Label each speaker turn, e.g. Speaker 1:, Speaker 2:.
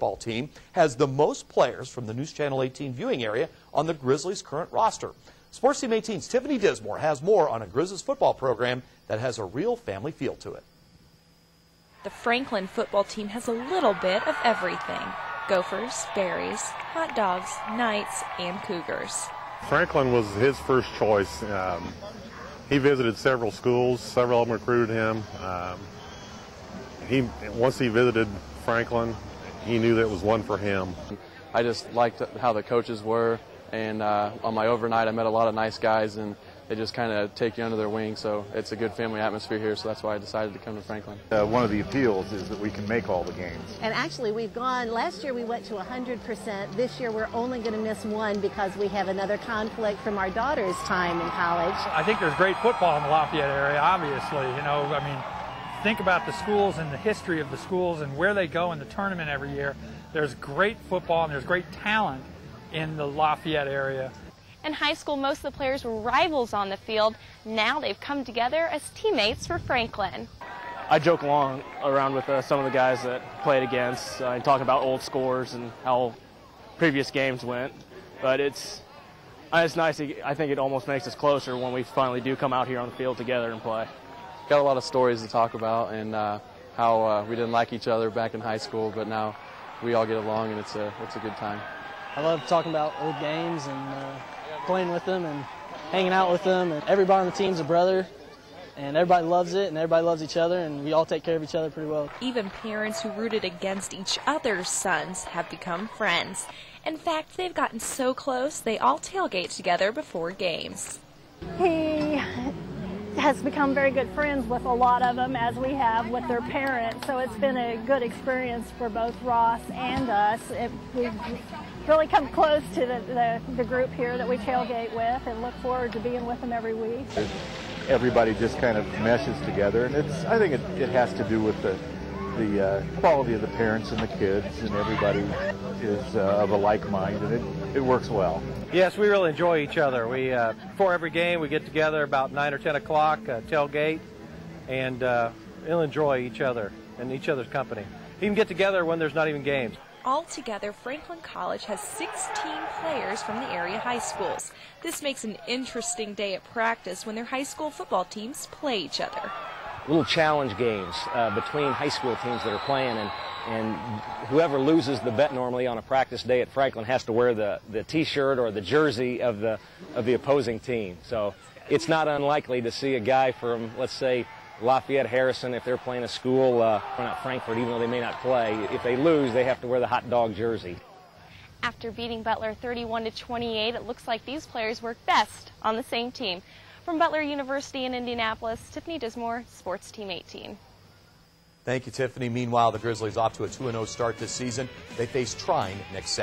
Speaker 1: football team has the most players from the News Channel 18 viewing area on the Grizzlies' current roster. Sports Team 18's Tiffany Dismore has more on a Grizzlies football program that has a real family feel to it.
Speaker 2: The Franklin football team has a little bit of everything: Gophers, Berries, hot dogs, Knights, and Cougars.
Speaker 3: Franklin was his first choice. He visited several schools. Several of them recruited him. Once he visited Franklin, he knew that it was one for him.
Speaker 4: I just liked how the coaches were, and on my overnight I met a lot of nice guys, and they just kind of take you under their wing, so it's a good family atmosphere here, so that's why I decided to come to Franklin.
Speaker 5: One of the appeals is that we can make all the games.
Speaker 6: And actually we've gone, last year we went to 100%, this year we're only going to miss one because we have another conflict from our daughter's time in college.
Speaker 7: I think there's great football in the Lafayette area, obviously, think about the schools and the history of the schools and where they go in the tournament every year. There's great football and there's great talent in the Lafayette area.
Speaker 8: In high school, most of the players were rivals on the field. Now they've come together as teammates for Franklin.
Speaker 9: I joke around with some of the guys that played against and talk about old scores and how previous games went. But it's nice. I think it almost makes us closer when we finally do come out here on the field together and play.
Speaker 4: Got a lot of stories to talk about, and how we didn't like each other back in high school, but now we all get along, and it's a good time.
Speaker 10: I love talking about old games and playing with them and hanging out with them. And everybody on the team's a brother, and everybody loves it, and everybody loves each other, and we all take care of each other pretty well.
Speaker 2: Even parents who rooted against each other's sons have become friends. In fact, they've gotten so close they all tailgate together before games.
Speaker 11: He has become very good friends with a lot of them, as we have with their parents, so it's been a good experience for both Ross and us. We've really come close to the group here that we tailgate with, and look forward to being with them every week.
Speaker 5: Everybody just kind of meshes together, and I think it has to do with the quality of the parents and the kids, and everybody is of a like mind, and it works well.
Speaker 12: Yes, we really enjoy each other. Before every game, we get together about 9 or 10 o'clock, tailgate, and we'll enjoy each other and each other's company. Even get together when there's not even games.
Speaker 2: Altogether, Franklin College has 16 players from the area high schools. This makes an interesting day at practice when their high school football teams play each other.
Speaker 13: Little challenge games between high school teams that are playing, and whoever loses the bet normally on a practice day at Franklin has to wear the T-shirt or the jersey of the opposing team. So it's not unlikely to see a guy from, let's say, Lafayette Harrison, if they're playing a school, not Frankfort, even though they may not play, if they lose, they have to wear the hot dog jersey.
Speaker 8: After beating Butler 31-28, it looks like these players work best on the same team. From Butler University in Indianapolis, Tiffany Dismore, Sports Team 18.
Speaker 1: Thank you, Tiffany. Meanwhile, the Grizzlies off to a 2-0 start this season. They face Trine next Saturday.